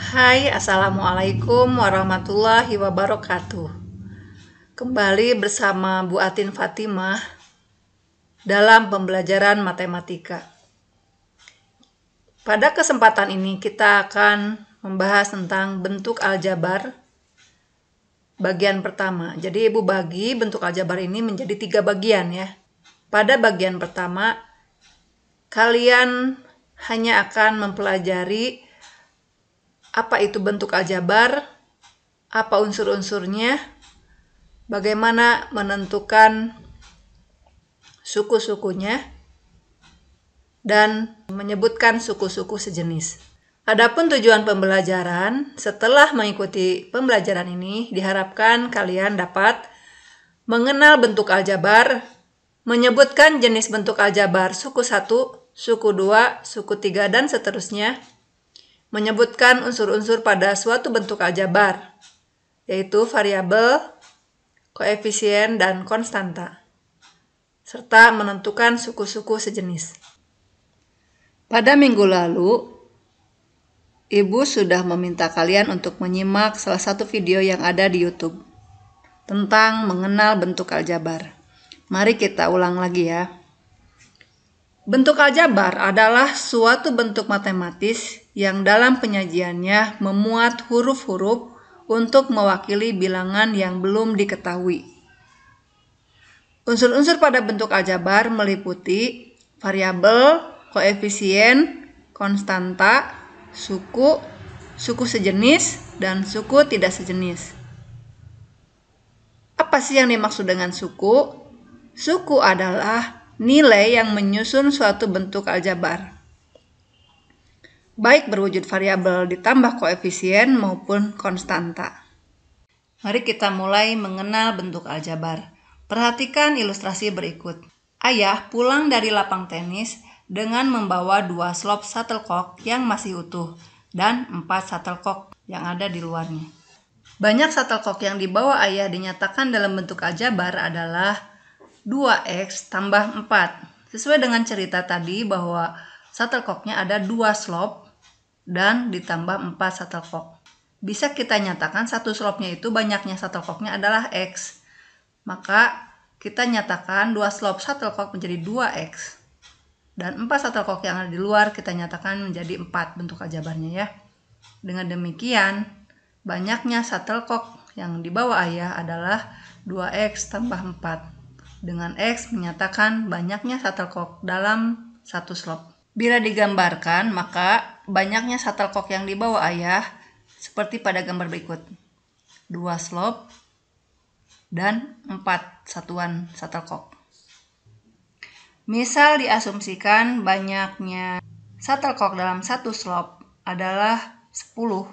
Hai, Assalamualaikum warahmatullahi wabarakatuh. Kembali bersama Bu Atin Fatimah dalam pembelajaran matematika. Pada kesempatan ini kita akan membahas tentang bentuk aljabar bagian pertama. Jadi Ibu bagi bentuk aljabar ini menjadi 3 bagian ya. Pada bagian pertama, kalian hanya akan mempelajari apa itu bentuk aljabar, apa unsur-unsurnya, bagaimana menentukan suku-sukunya, dan menyebutkan suku-suku sejenis. Adapun tujuan pembelajaran, setelah mengikuti pembelajaran ini, diharapkan kalian dapat mengenal bentuk aljabar, menyebutkan jenis bentuk aljabar suku 1, suku 2, suku 3, dan seterusnya, menyebutkan unsur-unsur pada suatu bentuk aljabar, yaitu variabel, koefisien, dan konstanta, serta menentukan suku-suku sejenis. Pada minggu lalu, Ibu sudah meminta kalian untuk menyimak salah satu video yang ada di YouTube tentang mengenal bentuk aljabar. Mari kita ulang lagi ya. Bentuk aljabar adalah suatu bentuk matematis yang dalam penyajiannya memuat huruf-huruf untuk mewakili bilangan yang belum diketahui. Unsur-unsur pada bentuk aljabar meliputi variabel, koefisien, konstanta, suku, suku sejenis, dan suku tidak sejenis. Apa sih yang dimaksud dengan suku? Suku adalah nilai yang menyusun suatu bentuk aljabar, baik berwujud variabel ditambah koefisien maupun konstanta. Mari kita mulai mengenal bentuk aljabar. Perhatikan ilustrasi berikut. Ayah pulang dari lapang tenis dengan membawa 2 slop shuttlecock yang masih utuh dan 4 shuttlecock yang ada di luarnya. Banyak shuttlecock yang dibawa ayah dinyatakan dalam bentuk aljabar adalah 2x tambah 4. Sesuai dengan cerita tadi bahwa shuttlecocknya ada 2 slop dan ditambah 4 shuttlecock. Bisa kita nyatakan satu slopnya itu banyaknya shuttlecocknya adalah x. Maka kita nyatakan 2 slop shuttlecock menjadi 2x. Dan 4 shuttlecock yang ada di luar kita nyatakan menjadi 4 bentuk aljabarnya ya. Dengan demikian, banyaknya shuttlecock yang dibawa ayah adalah 2x tambah 4. Dengan X menyatakan banyaknya shuttlecock dalam satu slop. Bila digambarkan, maka banyaknya shuttlecock yang dibawa ayah seperti pada gambar berikut. 2 slop dan 4 satuan shuttlecock. Misal diasumsikan banyaknya shuttlecock dalam satu slop adalah 10,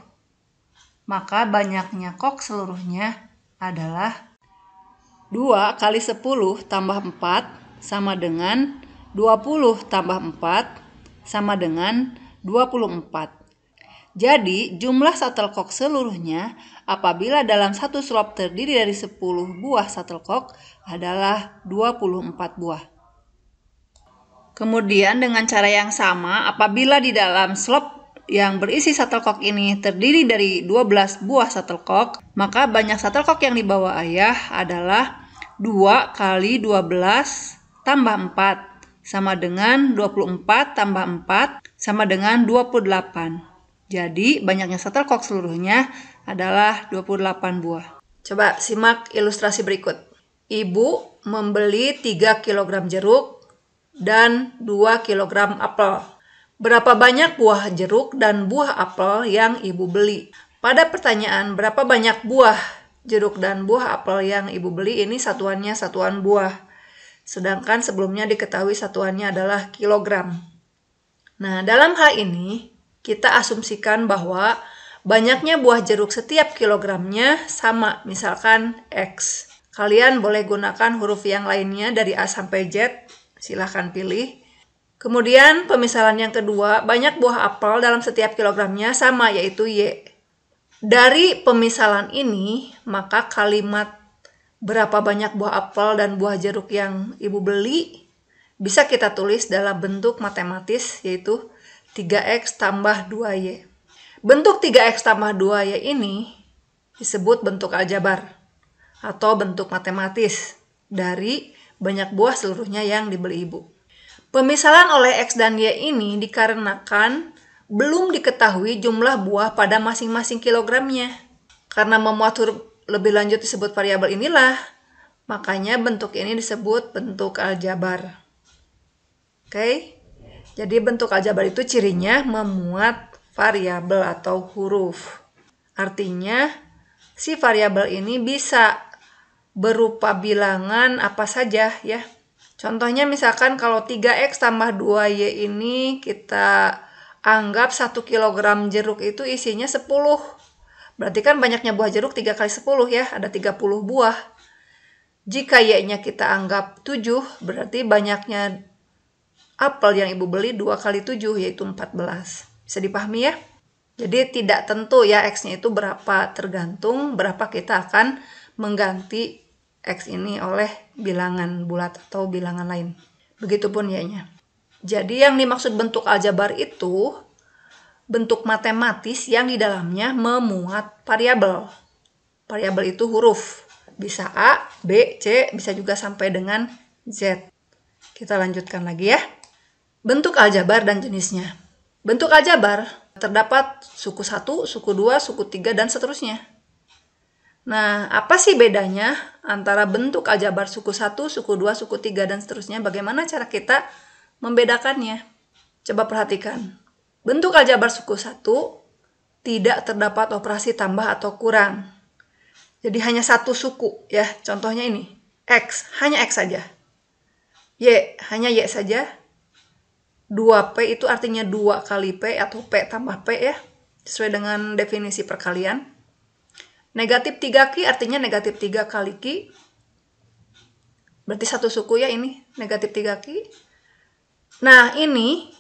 maka banyaknya cock seluruhnya adalah 2 kali 10 tambah 4 sama dengan 20 tambah 4 sama dengan 24. Jadi jumlah shuttlecock seluruhnya apabila dalam satu slop terdiri dari 10 buah shuttlecock adalah 24 buah. Kemudian dengan cara yang sama, apabila di dalam slop yang berisi shuttlecock ini terdiri dari 12 buah shuttlecock, maka banyak shuttlecock yang dibawa ayah adalah 2 kali 12 tambah 4 sama dengan 24 tambah 4 sama dengan 28. Jadi banyaknya shuttlecock seluruhnya adalah 28 buah. Coba simak ilustrasi berikut. Ibu membeli 3 kg jeruk dan 2 kg apel. Berapa banyak buah jeruk dan buah apel yang ibu beli? Pada pertanyaan berapa banyak buah jeruk dan buah apel yang ibu beli, ini satuannya satuan buah. Sedangkan sebelumnya diketahui satuannya adalah kilogram. Nah, dalam hal ini kita asumsikan bahwa banyaknya buah jeruk setiap kilogramnya sama, misalkan X. Kalian boleh gunakan huruf yang lainnya dari A sampai Z, silahkan pilih. Kemudian pemisalan yang kedua, banyak buah apel dalam setiap kilogramnya sama, yaitu Y. Dari pemisalan ini, maka kalimat berapa banyak buah apel dan buah jeruk yang ibu beli bisa kita tulis dalam bentuk matematis, yaitu 3x tambah 2y. Bentuk 3x tambah 2y ini disebut bentuk aljabar atau bentuk matematis dari banyak buah seluruhnya yang dibeli ibu. Pemisahan oleh x dan y ini dikarenakan belum diketahui jumlah buah pada masing-masing kilogramnya. Karena memuat huruf lebih lanjut disebut variabel inilah, makanya bentuk ini disebut bentuk aljabar. Oke? Jadi bentuk aljabar itu cirinya memuat variabel atau huruf. Artinya, si variabel ini bisa berupa bilangan apa saja ya. Contohnya misalkan kalau 3x tambah 2y ini kita anggap 1 kg jeruk itu isinya 10. Berarti kan banyaknya buah jeruk 3 kali 10 ya, ada 30 buah. Jika y-nya kita anggap 7, berarti banyaknya apel yang ibu beli 2 kali 7, yaitu 14. Bisa dipahami ya? Jadi tidak tentu ya x-nya itu berapa, tergantung berapa kita akan mengganti x ini oleh bilangan bulat atau bilangan lain. Begitupun y-nya. Jadi yang dimaksud bentuk aljabar itu bentuk matematis yang di dalamnya memuat variabel. Variabel itu huruf. Bisa A, B, C, bisa juga sampai dengan Z. Kita lanjutkan lagi ya. Bentuk aljabar dan jenisnya. Bentuk aljabar terdapat suku 1, suku 2, suku 3, dan seterusnya. Nah, apa sih bedanya antara bentuk aljabar suku 1, suku 2, suku 3, dan seterusnya? Bagaimana cara kita membedakannya? Coba perhatikan. Bentuk aljabar suku 1 tidak terdapat operasi tambah atau kurang. Jadi hanya satu suku ya. Contohnya ini. X, hanya X saja. Y, hanya Y saja. 2P itu artinya 2 kali P atau P tambah P ya. Sesuai dengan definisi perkalian. Negatif 3Q artinya negatif 3 kali Q. Berarti satu suku ya ini. Negatif 3Q. Nah ini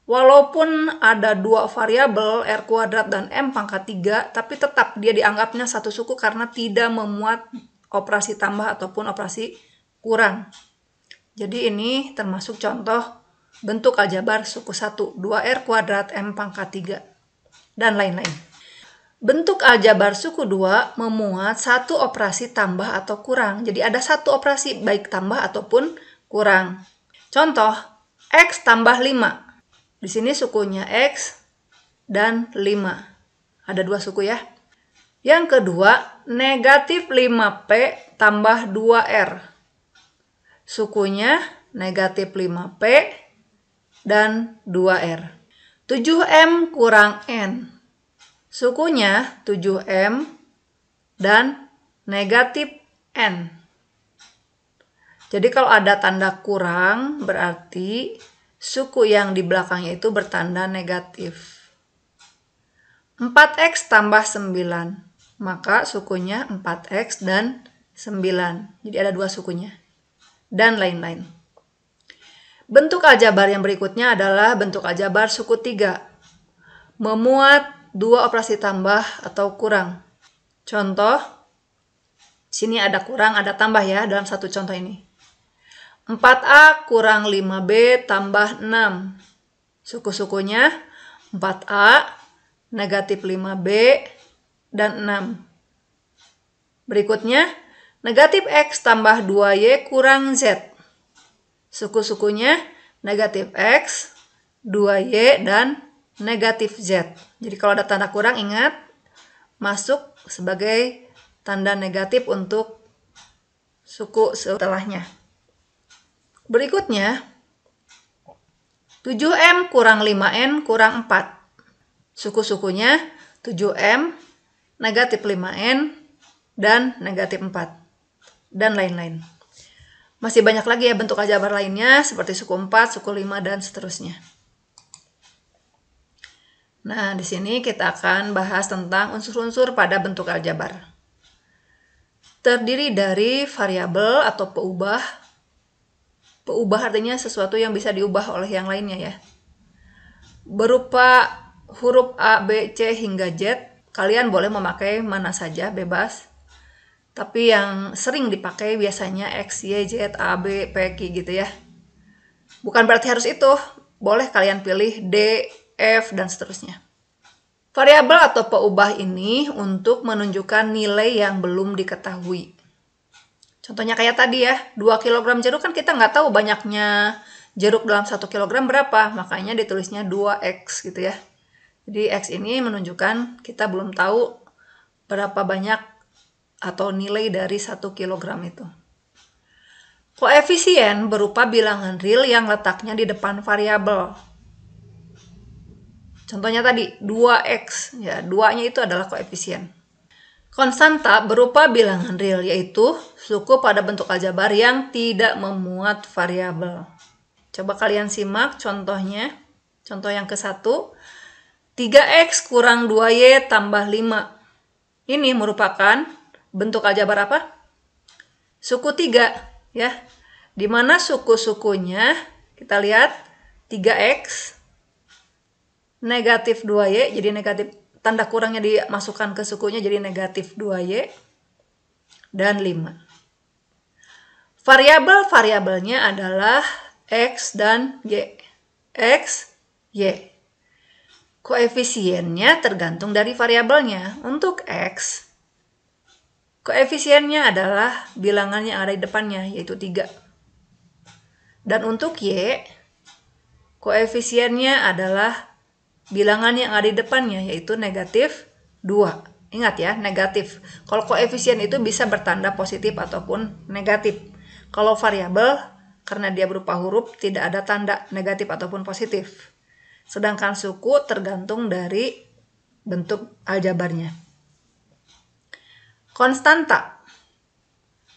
walaupun ada dua variabel R kuadrat dan M pangkat 3, tapi tetap dia dianggapnya satu suku karena tidak memuat operasi tambah ataupun operasi kurang. Jadi ini termasuk contoh bentuk aljabar suku 1, 2R kuadrat M pangkat 3, dan lain-lain. Bentuk aljabar suku 2 memuat satu operasi tambah atau kurang. Jadi ada satu operasi baik tambah ataupun kurang. Contoh, X tambah 5. Di sini sukunya X dan 5. Ada dua suku ya. Yang kedua, negatif 5P tambah 2R. Sukunya negatif 5P dan 2R. 7M kurang N. Sukunya 7M dan negatif N. Jadi kalau ada tanda kurang, berarti suku yang di belakangnya itu bertanda negatif. 4X tambah 9. Maka sukunya 4X dan 9. Jadi ada dua sukunya. Dan lain-lain. Bentuk aljabar yang berikutnya adalah bentuk aljabar suku 3. Memuat dua operasi tambah atau kurang. Contoh, sini ada kurang, ada tambah ya dalam satu contoh ini. 4A kurang 5B tambah 6. Suku-sukunya 4A, negatif 5B, dan 6. Berikutnya, negatif X tambah 2Y kurang Z. Suku-sukunya negatif X, 2Y, dan negatif Z. Jadi kalau ada tanda kurang, ingat, masuk sebagai tanda negatif untuk suku setelahnya. Berikutnya, 7M kurang 5N kurang 4. Suku-sukunya 7M, negatif 5N, dan negatif 4. Dan lain-lain. Masih banyak lagi ya bentuk aljabar lainnya, seperti suku 4, suku 5, dan seterusnya. Nah, di sini kita akan bahas tentang unsur-unsur pada bentuk aljabar. Terdiri dari variabel atau peubah. Peubah artinya sesuatu yang bisa diubah oleh yang lainnya ya. Berupa huruf A, B, C, hingga Z. Kalian boleh memakai mana saja, bebas. Tapi yang sering dipakai biasanya X, Y, Z, A, B, P, Q gitu ya. Bukan berarti harus itu. Boleh kalian pilih D, F, dan seterusnya. Variabel atau peubah ini untuk menunjukkan nilai yang belum diketahui. Contohnya kayak tadi ya, 2 kg jeruk kan kita nggak tahu banyaknya jeruk dalam 1 kg berapa, makanya ditulisnya 2X gitu ya. Jadi X ini menunjukkan kita belum tahu berapa banyak atau nilai dari 1 kg itu. Koefisien berupa bilangan real yang letaknya di depan variabel. Contohnya tadi 2X, ya 2-nya itu adalah koefisien. Konstanta berupa bilangan real, yaitu suku pada bentuk aljabar yang tidak memuat variabel. Coba kalian simak contohnya. Contoh yang ke-1, 3X kurang 2Y tambah 5. Ini merupakan bentuk aljabar apa? Suku 3, ya. Di mana suku-sukunya, kita lihat 3X negatif 2Y, jadi negatif, tanda kurangnya dimasukkan ke sukunya jadi negatif 2Y, dan 5. Variabel-variabelnya adalah X dan Y. X, Y. Koefisiennya tergantung dari variabelnya. Untuk X, koefisiennya adalah bilangan yang ada di depannya, yaitu 3. Dan untuk Y, koefisiennya adalah bilangan yang ada di depannya, yaitu negatif 2. Ingat ya, negatif. Kalau koefisien itu bisa bertanda positif ataupun negatif. Kalau variabel, karena dia berupa huruf, tidak ada tanda negatif ataupun positif. Sedangkan suku tergantung dari bentuk aljabarnya. Konstanta.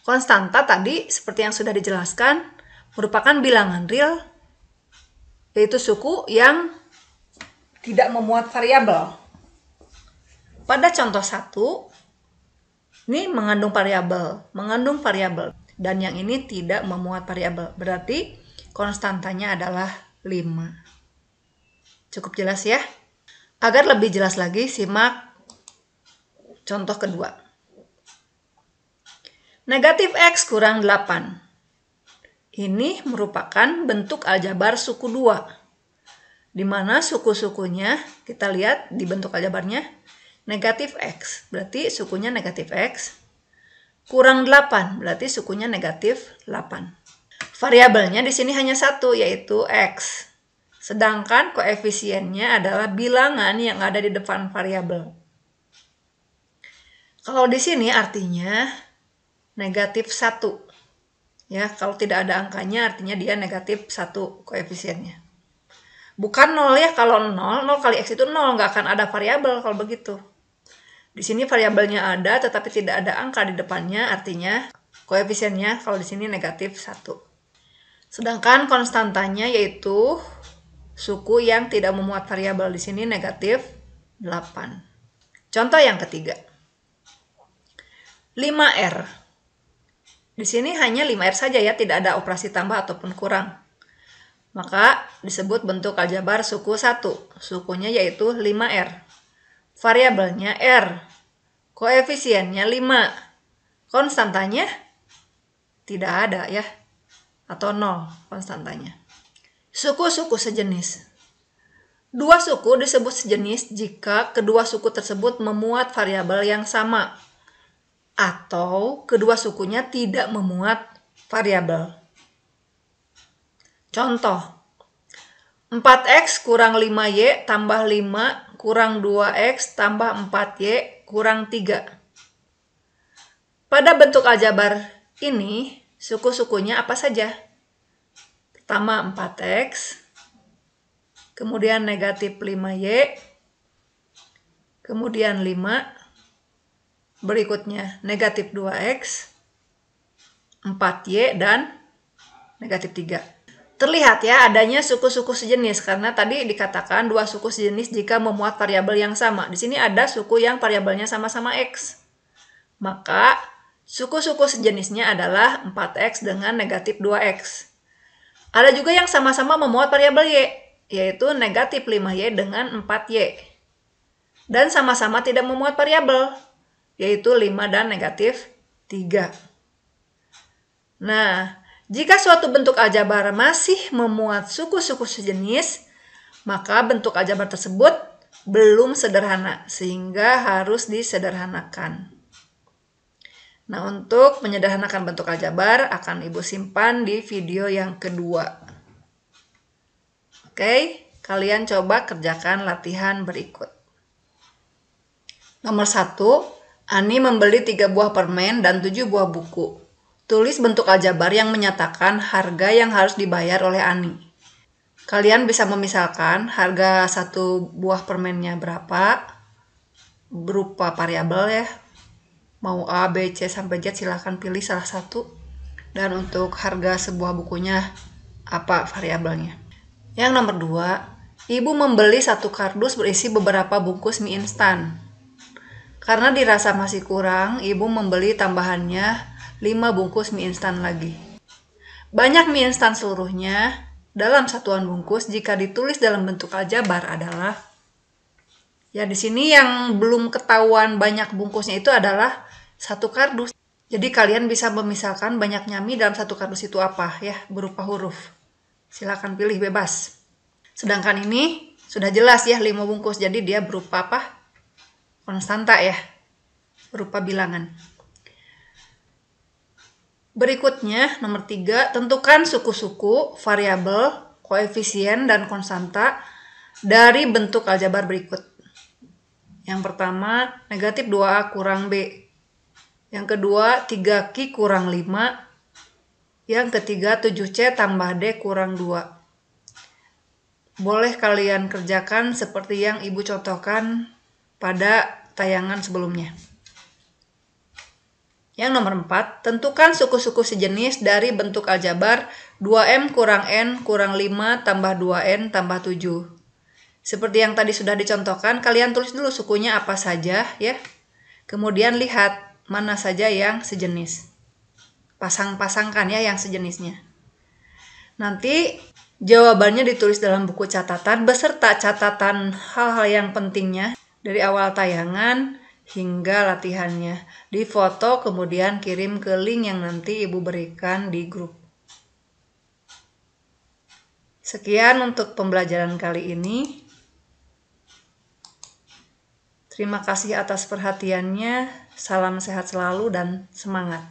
Konstanta tadi, seperti yang sudah dijelaskan, merupakan bilangan real, yaitu suku yang tidak memuat variabel. Pada contoh 1, ini mengandung variabel, dan yang ini tidak memuat variabel. Berarti konstantanya adalah 5. Cukup jelas ya? Agar lebih jelas lagi, simak contoh kedua. Negatif X kurang 8. Ini merupakan bentuk aljabar suku 2. Di mana suku-sukunya, kita lihat di bentuk aljabarnya, negatif X, berarti sukunya negatif X, kurang 8, berarti sukunya negatif 8. Variabelnya di sini hanya 1, yaitu X. Sedangkan koefisiennya adalah bilangan yang ada di depan variabel. Kalau di sini artinya negatif 1. Ya, kalau tidak ada angkanya artinya dia negatif 1 koefisiennya. Bukan 0 ya, kalau 0 kali X itu 0, nggak akan ada variabel kalau begitu. Di sini variabelnya ada, tetapi tidak ada angka di depannya, artinya koefisiennya kalau di sini negatif 1. Sedangkan konstantanya yaitu suku yang tidak memuat variabel, di sini negatif 8. Contoh yang ketiga. 5R. Di sini hanya 5R saja ya, tidak ada operasi tambah ataupun kurang. Maka disebut bentuk aljabar suku 1. Sukunya yaitu 5R. Variabelnya R. Koefisiennya 5. Konstantanya tidak ada ya. Atau 0 konstantanya. Suku-suku sejenis. Dua suku disebut sejenis jika kedua suku tersebut memuat variabel yang sama. Atau kedua sukunya tidak memuat variabel. Contoh, 4X kurang 5Y tambah 5 kurang 2X tambah 4Y kurang 3. Pada bentuk aljabar ini, suku-sukunya apa saja? Pertama 4X, kemudian negatif 5Y, kemudian 5, berikutnya negatif 2X, 4Y, dan negatif 3. Terlihat ya adanya suku-suku sejenis karena tadi dikatakan dua suku sejenis jika memuat variabel yang sama. Di sini ada suku yang variabelnya sama-sama X. Maka suku-suku sejenisnya adalah 4X dengan negatif 2X. Ada juga yang sama-sama memuat variabel Y, yaitu negatif 5Y dengan 4Y. Dan sama-sama tidak memuat variabel, yaitu 5 dan negatif 3. Nah, jika suatu bentuk aljabar masih memuat suku-suku sejenis, maka bentuk aljabar tersebut belum sederhana, sehingga harus disederhanakan. Nah, untuk menyederhanakan bentuk aljabar akan Ibu simpan di video yang kedua. Oke, kalian coba kerjakan latihan berikut. Nomor 1, Ani membeli 3 buah permen dan 7 buah buku. Tulis bentuk aljabar yang menyatakan harga yang harus dibayar oleh Ani. Kalian bisa memisalkan harga satu buah permennya berapa, berupa variabel ya. Mau A, B, C, sampai Z silahkan pilih salah satu. Dan untuk harga sebuah bukunya, apa variabelnya. Yang nomor 2, Ibu membeli 1 kardus berisi beberapa bungkus mie instan. Karena dirasa masih kurang, Ibu membeli tambahannya 5 bungkus mie instan lagi. Banyak mie instan seluruhnya dalam satuan bungkus jika ditulis dalam bentuk aljabar adalah, ya di sini yang belum ketahuan banyak bungkusnya itu adalah 1 kardus. Jadi kalian bisa memisalkan banyaknya mie dalam 1 kardus itu apa ya, berupa huruf. Silakan pilih bebas. Sedangkan ini sudah jelas ya 5 bungkus, jadi dia berupa apa? Konstanta ya, berupa bilangan. Berikutnya, nomor 3, tentukan suku-suku, variabel, koefisien, dan konstanta dari bentuk aljabar berikut. Yang pertama, negatif 2A kurang B. Yang kedua, 3Q kurang 5. Yang ketiga, 7C tambah D kurang 2. Boleh kalian kerjakan seperti yang Ibu contohkan pada tayangan sebelumnya. Yang nomor 4, tentukan suku-suku sejenis dari bentuk aljabar 2M kurang N kurang 5 tambah 2N tambah 7. Seperti yang tadi sudah dicontohkan, kalian tulis dulu sukunya apa saja ya. Kemudian lihat mana saja yang sejenis. Pasang-pasangkan ya yang sejenisnya. Nanti jawabannya ditulis dalam buku catatan beserta catatan hal-hal yang pentingnya dari awal tayangan hingga latihannya. Difoto kemudian kirim ke link yang nanti Ibu berikan di grup. Sekian untuk pembelajaran kali ini. Terima kasih atas perhatiannya. Salam sehat selalu dan semangat.